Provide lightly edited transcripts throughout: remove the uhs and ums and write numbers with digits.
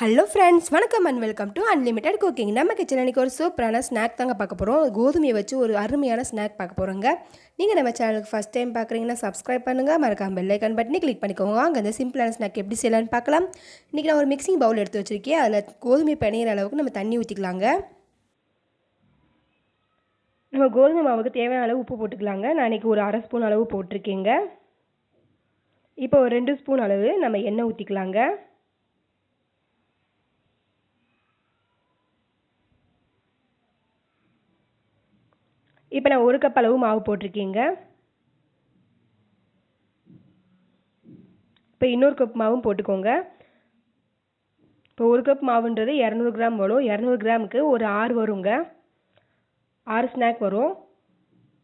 Hello friends, வணக்கம் and welcome to unlimited cooking. நம்ம kitchen அன்றைக்கி ஒரு சூப்பரான ஸ்நாக் தாங்க பார்க்க போகிறோம். கோதுமையை வச்சு ஒரு அருமையான ஸ்நாக் பார்க்க போகிறோங்க. நீங்கள் நம்ம சேனலுக்கு ஃபஸ்ட் டைம் பார்க்குறீங்கன்னா சப்ஸ்கிரைப் பண்ணுங்கள், மறக்காம பெல் ஐக்கான் பட்டனை கிளிக் பண்ணிக்கோங்க. அங்கே அந்த சிம்பிளான ஸ்நாக் எப்படி செய்யலான்னு பார்க்கலாம். இன்றைக்கி நான் ஒரு மிக்சிங் பவுல் எடுத்து வச்சுருக்கேன். அதில் கோதுமை பிணையிற அளவுக்கு நம்ம தண்ணி ஊற்றிக்கலாங்க. நம்ம கோதுமை மாவுக்கு தேவையான அளவு உப்பு போட்டுக்கலாங்க. நான் இன்றைக்கி ஒரு 1/2 ஸ்பூன் அளவு போட்டிருக்கேங்க. இப்போ ஒரு 2 ஸ்பூன் அளவு நம்ம எண்ணெய் ஊற்றிக்கலாங்க. இப்போ நான் 1 கப் அளவு மாவு போட்டிருக்கேங்க. இப்போ இன்னொரு கப் மாவும் போட்டுக்கோங்க. இப்போ 1 கப் மாவுன்றது 200 கிராம் வரும். 200 கிராமுக்கு ஒரு 6 வருங்க. 6 ஸ்நாக் வரும்.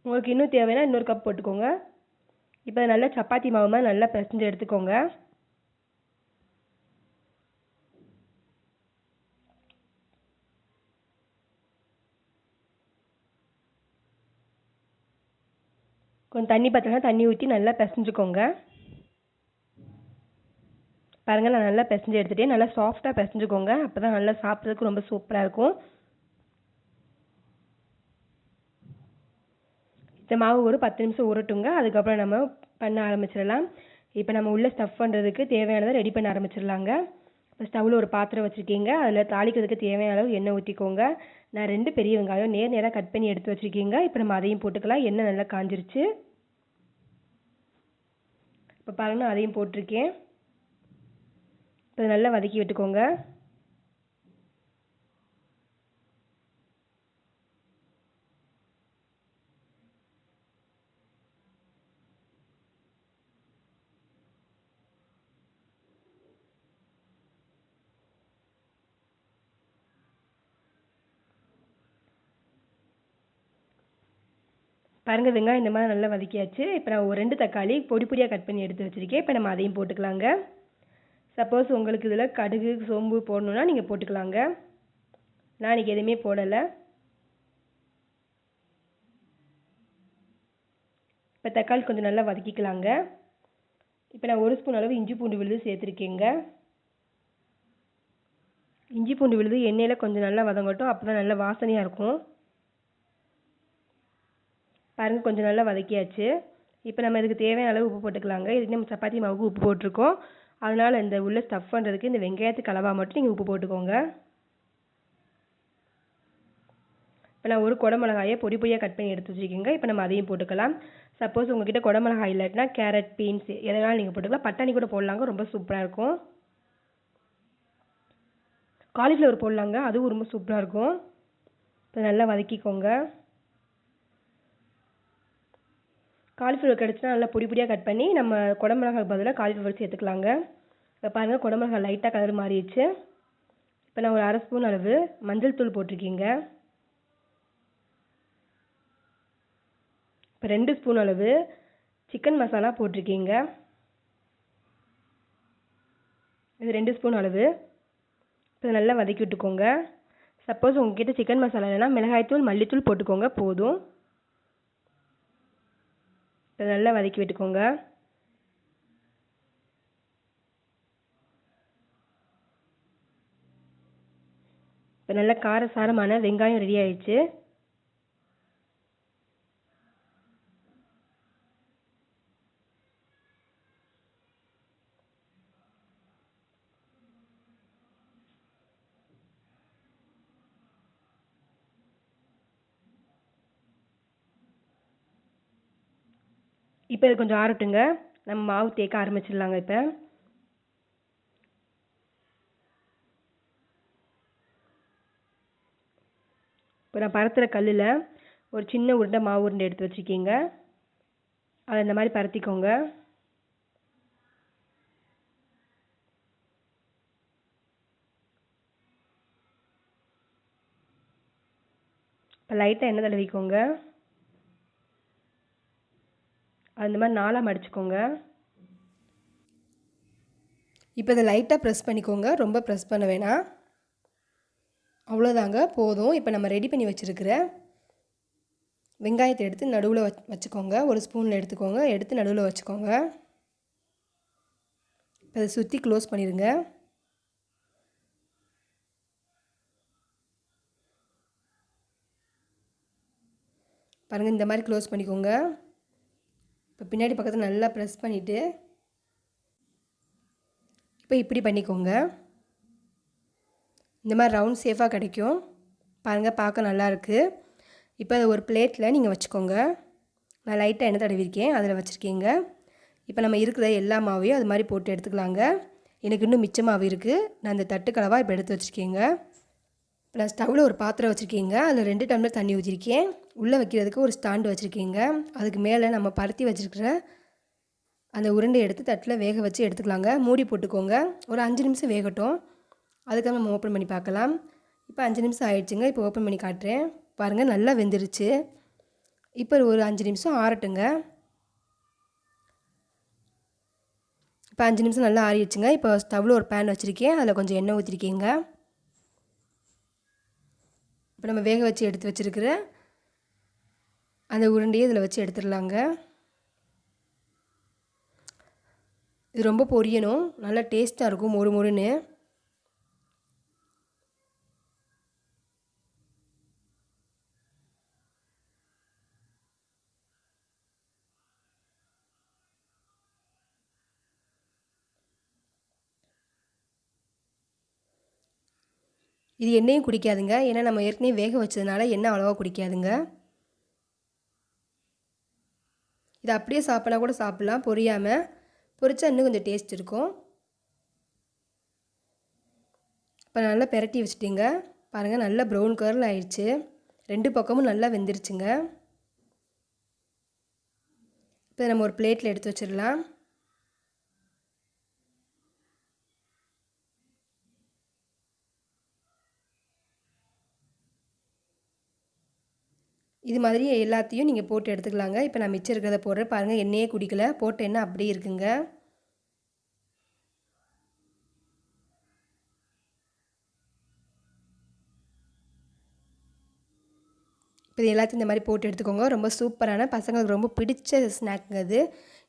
உங்களுக்கு இன்னும் தேவைன்னா இன்னொரு கப் போட்டுக்கோங்க. இப்போ நல்லா சப்பாத்தி மாவு மாதிரி நல்லா பிசைஞ்சு எடுத்துக்கோங்க. கொஞ்சம் தண்ணி பத்தலைன்னா தண்ணி ஊற்றி நல்லா பிசைஞ்சுக்கோங்க. பாருங்கள், நான் நல்லா பிசைஞ்சு எடுத்துகிட்டேன். நல்லா சாஃப்டாக பிசைஞ்சுக்கோங்க. அப்போ தான் நல்லா சாப்பிட்றதுக்கு ரொம்ப சூப்பராக இருக்கும். இந்த மாவு ஒரு 10 நிமிஷம் உருட்டுங்க. அதுக்கப்புறம் நம்ம பண்ண ஆரம்பிச்சிடலாம். இப்போ நம்ம உள்ளே ஸ்டஃப் பண்ணுறதுக்கு தேவையானதை ரெடி பண்ண ஆரம்பிச்சிடலாங்க. இப்போ ஸ்டவ்வில் ஒரு பாத்திரம் வச்சுருக்கீங்க. அதில் தாளிக்கிறதுக்கு தேவையான அளவு எண்ணெய் ஊற்றிக்கோங்க. நான் 2 பெரிய வெங்காயம் நேராக கட் பண்ணி எடுத்து வச்சுருக்கீங்க. இப்போ நம்ம அதையும் போட்டுக்கலாம். எண்ணெய் நல்லா காஞ்சிருச்சு. இப்போ பாருங்கள், அதையும் போட்டிருக்கேன். இப்போ நல்லா வதக்கி விட்டுக்கோங்க. பாருங்கள், வெங்காயம் இந்த மாதிரி நல்லா வதக்கியாச்சு. இப்போ நான் ஒரு 2 தக்காளி பொடி பொடியாக கட் பண்ணி எடுத்து வச்சுருக்கேன். இப்போ நம்ம அதையும் போட்டுக்கலாங்க. சப்போஸ் உங்களுக்கு இதில் கடுகு சோம்பு போடணுன்னா நீங்கள் போட்டுக்கலாங்க. நான் இன்றைக்கி எதுவுமே போடலை. இப்போ தக்காளி கொஞ்சம் நல்லா வதக்கிக்கலாங்க. இப்போ நான் 1 ஸ்பூன் அளவு இஞ்சி பூண்டு விழுது சேர்த்துருக்கேங்க. இஞ்சி பூண்டு விழுது எண்ணெயில் கொஞ்சம் நல்லா வதங்கட்டும். அப்போ தான் நல்லா வாசனையாக இருக்கும். பாருங்கள், கொஞ்சம் நல்லா வதக்கியாச்சு. இப்போ நம்ம இதுக்கு தேவையான அளவு உப்பு போட்டுக்கலாங்க. இதுக்கு நம்ம சப்பாத்தி மாவுக்கு உப்பு போட்டிருக்கோம். அதனால் இந்த உள்ள ஸ்டஃப் பண்ணுறதுக்கு இந்த வெங்காயத்துக்கு அளவா மட்டும் நீங்கள் உப்பு போட்டுக்கோங்க. இப்போ நான் ஒரு குடமிளகாயை பொடி பொடியாக கட் பண்ணி எடுத்து வச்சுருக்கீங்க. இப்போ நம்ம அதையும் போட்டுக்கலாம். சப்போஸ் உங்கள்கிட்ட குடமிளகாய் இல்லாட்டினா கேரட், பீன்ஸ் எதனாலும் நீங்கள் போட்டுக்கலாம். பட்டாணி கூட போடலாங்க, ரொம்ப சூப்பராக இருக்கும். காலிஃப்ளவர் போடலாங்க, அதுவும் ரொம்ப சூப்பராக இருக்கும். இப்போ நல்லா வதக்கிக்கோங்க. காலிஃப்ளவர் கிடச்சினா நல்லா பொடி பொடியாக கட் பண்ணி நம்ம குடமிளகாய் பதிலாக காலிஃப்ளவர் சேர்த்துக்கலாங்க. இப்போ பாருங்கள், குடமிளகாய் லைட்டாக கலர் மாறிடுச்சு. இப்போ நான் ஒரு 1/2 ஸ்பூன் அளவு மஞ்சள் தூள் போட்டிருக்கீங்க. இப்போ 2 ஸ்பூன் அளவு சிக்கன் மசாலா போட்டிருக்கீங்க. இது 2 ஸ்பூன் அளவு. இப்போ நல்லா வதக்கி விட்டுக்கோங்க. சப்போஸ் உங்ககிட்ட சிக்கன் மசாலா இல்லைன்னா மிளகாய்த்தூள் மல்லித்தூள் போட்டுக்கோங்க, போதும். இப்போ நல்லா வதக்கி விட்டுக்கோங்க. இப்போ நல்லா காரசாரமான வெங்காயம் ரெடி ஆயிடுச்சு. இப்போ இது கொஞ்சம் ஆறட்டுங்க. நம்ம மாவு தேய்க்க ஆரம்பிச்சிடலாங்க. இப்போ நான் பரத்துகிற கல்லில் ஒரு சின்ன உருண்டை மாவு உருண்டை எடுத்து வச்சுருக்கீங்க. அதை இந்த மாதிரி பரத்திக்கோங்க. இப்போ லைட்டாக எண்ணெய் தடவிக்கோங்க. அந்த மாதிரி 4ஆக மடிச்சுக்கோங்க. இப்போ இதை லைட்டாக ப்ரெஸ் பண்ணிக்கோங்க, ரொம்ப ப்ரெஸ் பண்ண வேணாம். அவ்வளோதாங்க, போதும். இப்போ நம்ம ரெடி பண்ணி வச்சுருக்கிற வெங்காயத்தை எடுத்து நடுவில் வச்சுக்கோங்க. ஒரு ஸ்பூனில் எடுத்துக்கோங்க, எடுத்து நடுவில் வச்சுக்கோங்க. இப்போ அதை சுற்றி க்ளோஸ் பண்ணிடுங்க. பாருங்கள் இந்த மாதிரி க்ளோஸ் பண்ணிக்கோங்க. இப்போ பின்னாடி பக்கத்தில் நல்லா ப்ரெஸ் பண்ணிவிட்டு இப்போ இப்படி பண்ணிக்கோங்க. இந்த மாதிரி ரவுண்ட் ஷேஃபாக கிடைக்கும். பாருங்கள் பார்க்க நல்லாயிருக்கு. இப்போ அதை ஒரு பிளேட்டில் நீங்கள் வச்சுக்கோங்க. நான் லைட்டாக எண்ணெய் தடவிருக்கேன், அதில் வச்சுருக்கீங்க. இப்போ நம்ம இருக்கிற எல்லா மாவையும் அது மாதிரி போட்டு எடுத்துக்கலாங்க. எனக்கு இன்னும் மிச்ச மாவு இருக்குது. நான் இந்த தட்டுக்கலவாக இப்போ எடுத்து வச்சுருக்கேங்க. இப்போ நான் ஸ்டவ்வில் ஒரு பாத்திரம் வச்சுருக்கேங்க. அதில் 2 டம்ளர் தண்ணி ஊற்றிருக்கேன். உள்ளே வைக்கிறதுக்கு ஒரு ஸ்டாண்டு வச்சுருக்கேங்க. அதுக்கு மேலே நம்ம பருத்தி வச்சுருக்கிற அந்த உருண்டை எடுத்து தட்டில் வேக வச்சு எடுத்துக்கலாங்க. மூடி போட்டுக்கோங்க. ஒரு 5 நிமிஷம் வேகட்டும். அதுக்காக நம்ம ஓப்பன் பண்ணி பார்க்கலாம். இப்போ 5 நிமிஷம் ஆயிடுச்சுங்க. இப்போ ஓப்பன் பண்ணி காட்டுறேன். பாருங்கள் நல்லா வெந்துருச்சு. இப்போ ஒரு 5 நிமிஷம் ஆறட்டுங்க. இப்போ 5 நிமிஷம் நல்லா ஆறிடுச்சுங்க. இப்போ ஸ்டவ்வில் ஒரு பேன் வச்சுருக்கேன். அதில் கொஞ்சம் எண்ணெய் ஊற்றிருக்கேங்க. இப்போ நம்ம வேக வச்சு எடுத்து வச்சுருக்கிற அந்த உருண்டையை இதில் வச்சு எடுத்துடலாங்க. இது ரொம்ப பொரியணும், நல்லா டேஸ்ட்டாக இருக்கும், மொறு மொறுன்னு. இது எண்ணெயும் குடிக்காதுங்க. ஏன்னா நம்ம ஏற்கனவே வேக வச்சதுனால எண்ணெய் அவ்வளோவா குடிக்காதுங்க. இது அப்படியே சாப்பிட்னா கூட சாப்பிட்லாம், பொரியாமல். பொரிச்சா இன்னும் கொஞ்சம் டேஸ்ட் இருக்கும். இப்போ நல்லா பெரட்டி வச்சுட்டிங்க. பாருங்கள் நல்லா ப்ரௌன் கலரில் ஆயிடுச்சு. 2 பக்கமும் நல்லா வெந்துருச்சுங்க. இப்போ நம்ம ஒரு பிளேட்டில் எடுத்து வச்சிடலாம். இது மாதிரி எல்லாத்தையும் நீங்கள் போட்டு எடுத்துக்கலாங்க. இப்போ நான் மிச்சம் இருக்கிறத போடுறேன். பாருங்கள் எண்ணெயே குடிக்கல, போட்ட எண்ணெய் அப்படியே இருக்குங்க. இப்போ இது எல்லாத்தையும் இந்த மாதிரி போட்டு எடுத்துக்கோங்க. ரொம்ப சூப்பரான, பசங்களுக்கு ரொம்ப பிடிச்ச ஸ்நாக்குங்க அது.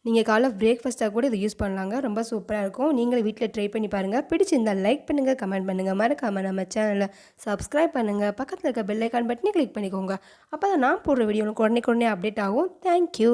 நீங்கள் காலைல பிரேக்ஃபாஸ்ட்டாக கூட இதை யூஸ் பண்ணலாங்க. ரொம்ப சூப்பராக இருக்கும். நீங்களும் வீட்டில் ட்ரை பண்ணி பாருங்கள். பிடிச்சிருந்தால் லைக் பண்ணுங்கள், கமெண்ட் பண்ணுங்கள். மறக்காமல் நம்ம சேனலை சப்ஸ்கிரைப் பண்ணுங்கள். பக்கத்தில் இருக்க பெல் ஐக்கான் பட்டனை கிளிக் பண்ணிக்கோங்க. அப்போ தான் நான் போடுற வீடியோ உடனே அப்டேட் ஆகும். தேங்க்யூ.